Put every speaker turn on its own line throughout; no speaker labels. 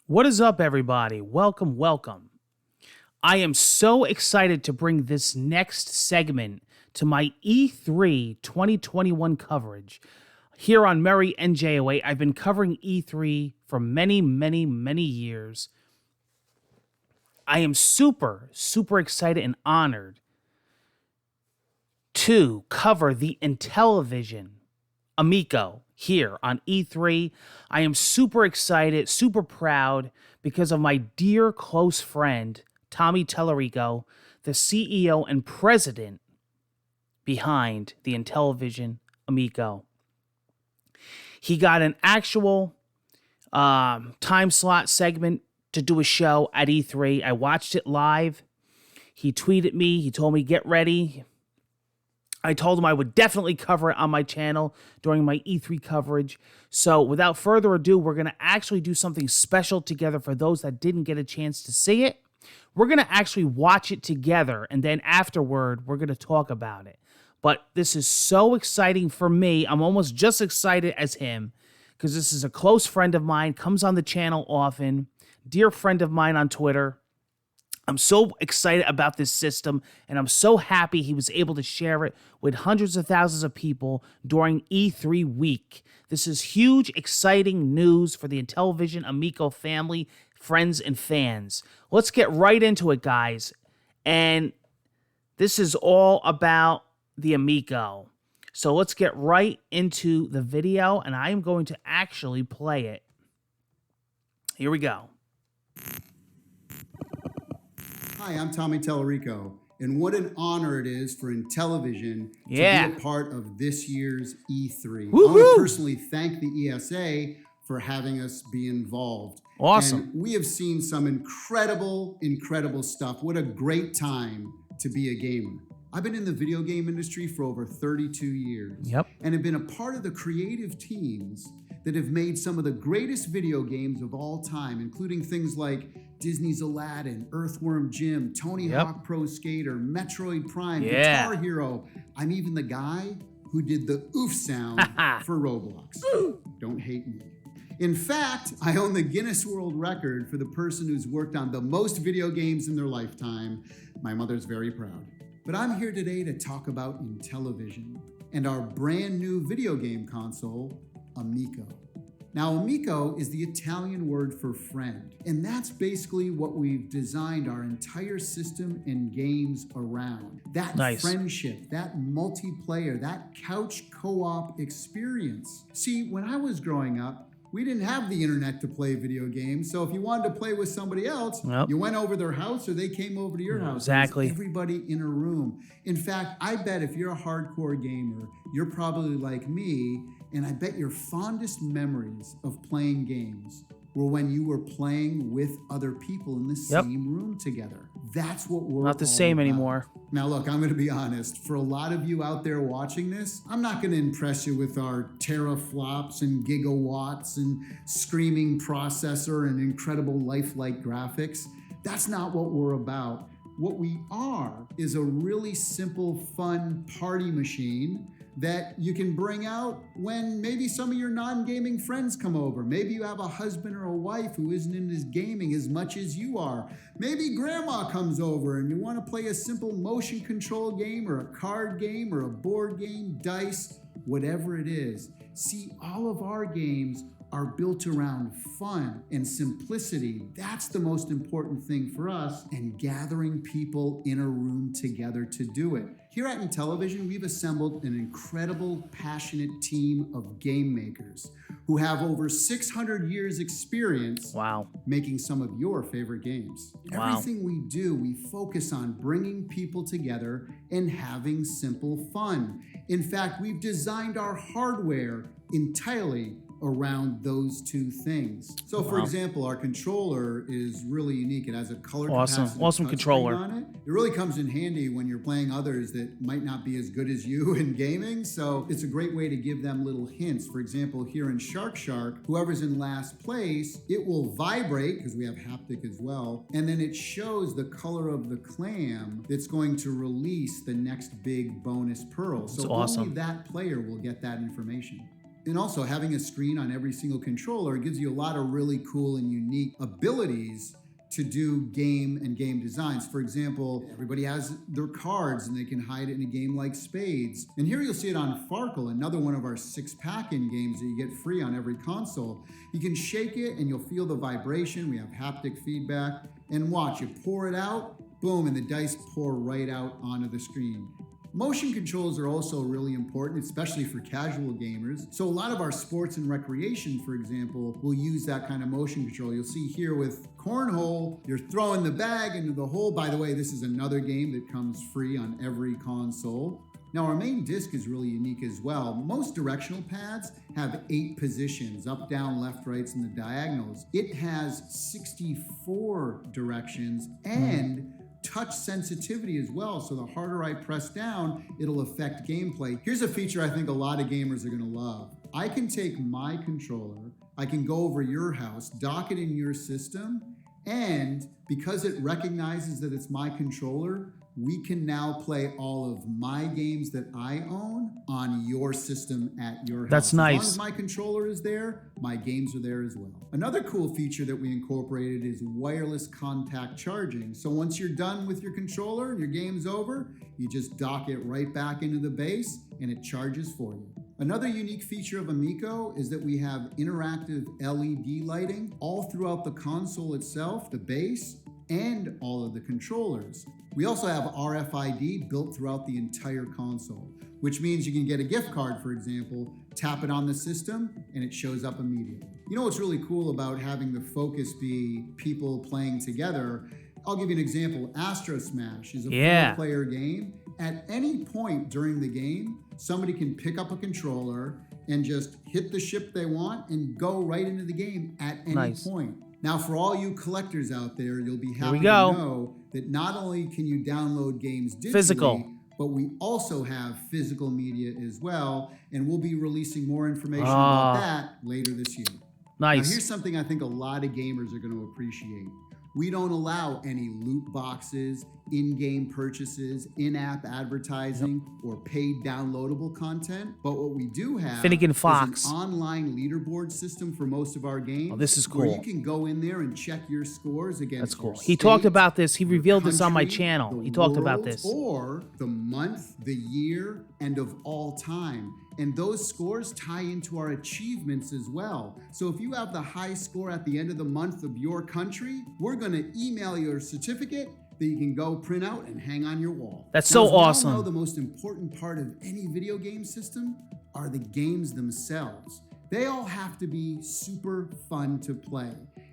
What is up, everybody? Welcome, welcome. I am so excited to bring this next segment to my E3 2021 coverage. Here on Merry NJOA, I've been covering E3 for many years. I am super excited and honored to cover the Intellivision Amico here on E3. I am super excited, super proud because of my dear close friend, Tommy Tellerico, the CEO and president behind the Intellivision Amico. He got an actual time slot segment to do a show at E3. I watched it live. He tweeted me. He told me, get ready. I told him I would definitely cover it on my channel during my E3 coverage. So without further ado, we're going to actually do something special together for those that didn't get a chance to see it. We're going to actually watch it together, and then afterward, we're going to talk about it. But this is so exciting for me. I'm almost just excited as him because this is a close friend of mine, comes on the channel often, dear friend of mine on Twitter. I'm so excited about this system, and I'm so happy he was able to share it with hundreds of thousands of people during E3 week. This is huge, exciting news for the Intellivision Amico family, friends, and fans. Let's get right into it, guys. And this is all about the Amico. So let's get right into the video, and I am going to actually play it. Here we go.
Hi, I'm Tommy Tellerico, and what an honor it is for Intellivision to be a part of this year's E3.
Woo-hoo!
I want to personally thank the ESA for having us be involved.
Awesome.
And we have seen some incredible stuff. What a great time to be a gamer. I've been in the video game industry for over 32 years. And have been a part of the creative teams that have made some of the greatest video games of all time, including things like Disney's Aladdin, Earthworm Jim, Tony Hawk Pro Skater, Metroid Prime, Guitar Hero. I'm even the guy who did the oof sound for Roblox. Don't hate me. In fact, I own the Guinness World Record for the person who's worked on the most video games in their lifetime. My mother's very proud. But I'm here today to talk about Intellivision and our brand new video game console, Amico. Now, Amico is the Italian word for friend, and that's basically what we've designed our entire system and games around. That friendship, that multiplayer, that couch co-op experience. See, when I was growing up, we didn't have the internet to play video games, so if you wanted to play with somebody else, you went over their house or they came over to your house.
Exactly.
Everybody in a room. In fact, I bet if you're a hardcore gamer, you're probably like me, and I bet your fondest memories of playing games were when you were playing with other people in the same room together. That's what we're
not the same anymore.
Now look, I'm going to be honest. For a lot of you out there watching this, I'm not going to impress you with our teraflops and gigawatts and screaming processor and incredible lifelike graphics. That's not what we're about. What we are is a really simple, fun party machine that you can bring out when maybe some of your non-gaming friends come over. Maybe you have a husband or a wife who isn't into gaming as much as you are. Maybe grandma comes over and you want to play a simple motion control game or a card game or a board game, dice, whatever it is. See, all of our games are built around fun and simplicity. That's the most important thing for us, and gathering people in a room together to do it. Here at Intellivision, we've assembled an incredible, passionate team of game makers who have over 600 years experience making some of your favorite games. Everything we do, we focus on bringing people together and having simple fun. In fact, we've designed our hardware entirely around those two things. So for example, our controller is really unique. It has a color
awesome controller
on it. It really comes in handy when you're playing others that might not be as good as you in gaming. So it's a great way to give them little hints. For example, here in Shark, whoever's in last place, it will vibrate because we have haptic as well. And then it shows the color of the clam that's going to release the next big bonus pearl. So only that player will get that information. And also having a screen on every single controller gives you a lot of really cool and unique abilities to do game and game designs. For example, everybody has their cards and they can hide it in a game like Spades. And here you'll see it on Farkle, another one of our 6-pack-in games that you get free on every console. You can shake it and you'll feel the vibration. We have haptic feedback. And watch, you pour it out, boom, and the dice pour right out onto the screen. Motion controls are also really important, especially for casual gamers. So a lot of our sports and recreation, for example, will use that kind of motion control. You'll see here with Cornhole, you're throwing the bag into the hole. By the way, this is another game that comes free on every console. Now our main disc is really unique as well. Most directional pads have 8 positions, up, down, left, rights, and the diagonals. It has 64 directions and touch sensitivity as well, so the harder I press down, it'll affect gameplay. Here's a feature I think a lot of gamers are gonna love. I can take my controller, I can go over your house, dock it in your system, and because it recognizes that it's my controller, we can now play all of my games that I own on your system at your house.
That's nice.
As long as my controller is there, my games are there as well. Another cool feature that we incorporated is wireless contact charging. So once you're done with your controller and your game's over, you just dock it right back into the base and it charges for you. Another unique feature of Amico is that we have interactive LED lighting all throughout the console itself, the base, and all of the controllers. We also have RFID built throughout the entire console, which means you can get a gift card, for example, tap it on the system, and it shows up immediately. You know what's really cool about having the focus be people playing together? I'll give you an example. Astro Smash is a 4-player game. At any point during the game, somebody can pick up a controller and just hit the ship they want and go right into the game at any point. Now, for all you collectors out there, you'll be happy to know that not only can you download games digitally, but we also have physical media as well, and we'll be releasing more information about that later this year. Now, here's something I think a lot of gamers are going to appreciate. We don't allow any loot boxes, in-game purchases, in-app advertising, or paid downloadable content. But what we do have is an online leaderboard system for most of our games.
Oh, this is cool.
Where you can go in there and check your scores against
That's cool.
your
He
state,
talked about this. He revealed this on my
country,
channel.
the
He talked about
world,
this.
Or the month, the year, and of all time. And those scores tie into our achievements as well. So if you have the high score at the end of the month of your country, we're going to email you a certificate that you can go print out and hang on your wall.
That's so awesome.
Now, the most important part of any video game system are the games themselves. They all have to be super fun to play.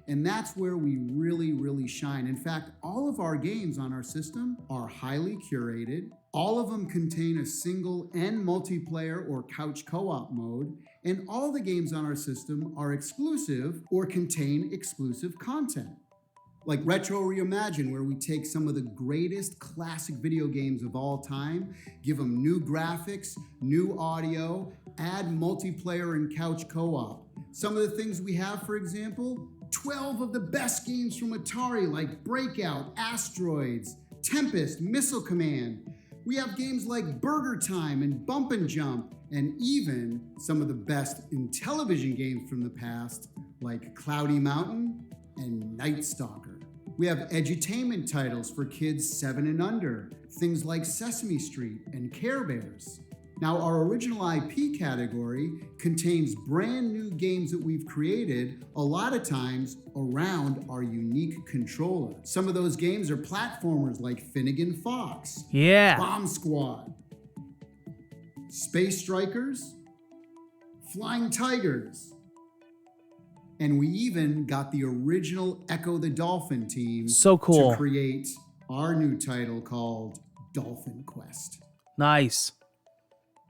And that's where we really, really shine. In fact, all of our games on our system are highly curated. All of them contain a single and multiplayer or couch co-op mode. And all the games on our system are exclusive or contain exclusive content. Like Retro Reimagine, where we take some of the greatest classic video games of all time, give them new graphics, new audio, add multiplayer and couch co-op. Some of the things we have, for example, 12 of the best games from Atari like Breakout, Asteroids, Tempest, Missile Command. We have games like Burger Time and Bump and Jump, and even some of the best Intellivision games from the past like Cloudy Mountain and Night Stalker. We have edutainment titles for kids 7 and under, things like Sesame Street and Care Bears. Now, our original IP category contains brand new games that we've created, a lot of times around our unique controller. Some of those games are platformers like Finnegan Fox, Bomb Squad, Space Strikers, Flying Tigers, and we even got the original Echo the Dolphin team to create our new title called Dolphin Quest.
Nice.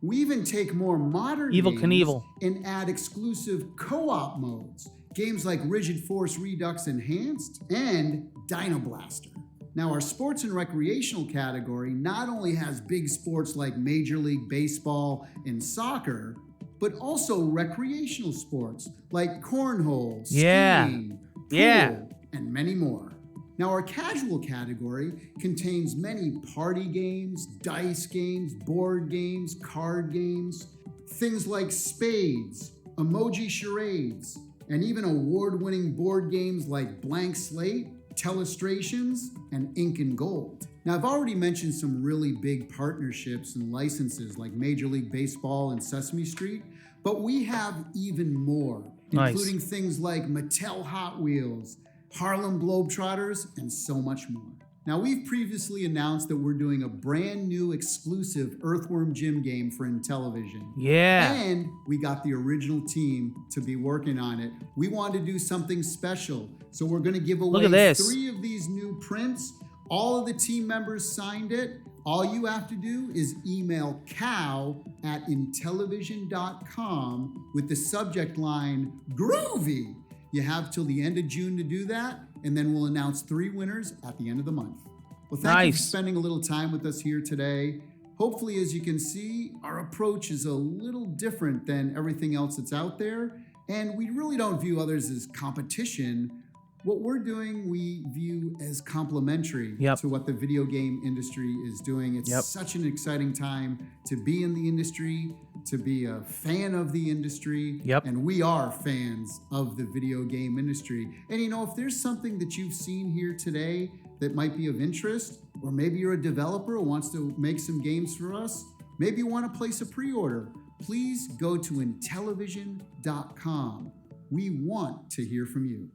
We even take more modern games and add exclusive co-op modes. Games like Rigid Force Redux Enhanced and Dino Blaster. Now, our sports and recreational category not only has big sports like Major League Baseball and soccer, but also recreational sports like cornhole, skiing, pool, and many more. Now, our casual category contains many party games, dice games, board games, card games. Things like spades, emoji charades, and even award-winning board games like Blank Slate, Telestrations, and Ink and Gold. Now, I've already mentioned some really big partnerships and licenses like Major League Baseball and Sesame Street, but we have even more, including things like Mattel Hot Wheels, Harlem Globetrotters, and so much more. Now, we've previously announced that we're doing a brand new exclusive Earthworm Jim game for Intellivision.
Yeah.
And we got the original team to be working on it. We wanted to do something special. So we're going to give away 3 of these new prints. All of the team members signed it. All you have to do is email cow@intellivision.com with the subject line, Groovy. You have till the end of June to do that, and then we'll announce 3 winners at the end of the month. Well, thank you for spending a little time with us here today. Hopefully, as you can see, our approach is a little different than everything else that's out there, and we really don't view others as competition. What we're doing, we view as complementary to what the video game industry is doing. It's such an exciting time to be in the industry, to be a fan of the industry, and we are fans of the video game industry. And you know, if there's something that you've seen here today that might be of interest, or maybe you're a developer who wants to make some games for us, maybe you want to place a pre-order, please go to Intellivision.com. We want to hear from you.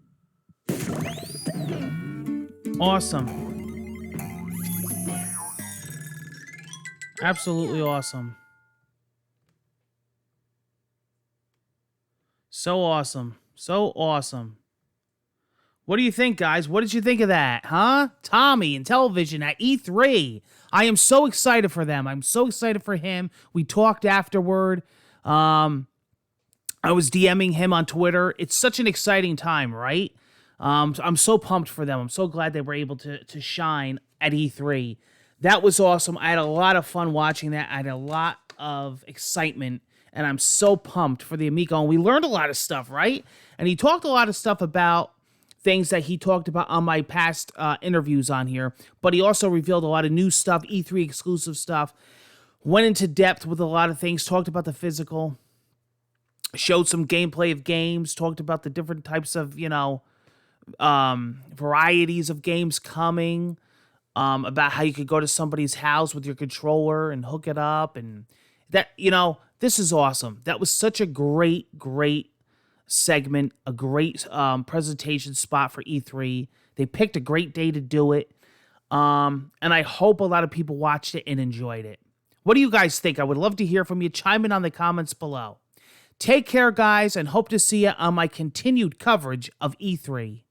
Awesome. Absolutely awesome. So awesome. So awesome. What do you think, guys? What did you think of that? Huh? Tommy Intellivision at E3. I am so excited for them. I'm so excited for him. We talked afterward. I was DMing him on Twitter. It's such an exciting time, right? I'm so pumped for them. I'm so glad they were able to shine at E3. That was awesome. I had a lot of fun watching that. I had a lot of excitement, and I'm so pumped for the Amico. And we learned a lot of stuff, right? And he talked a lot of stuff about things that he talked about on my past interviews on here, but he also revealed a lot of new stuff, E3 exclusive stuff, went into depth with a lot of things, talked about the physical, showed some gameplay of games, talked about the different types of, varieties of games coming, about how you could go to somebody's house with your controller and hook it up, and that, this is awesome. That was such a great segment, a great presentation spot for E3. They picked a great day to do it, and I hope a lot of people watched it and enjoyed it. What do you guys think? I would love to hear from you. Chime in on the comments below. Take care, guys, and hope to see you on my continued coverage of E3.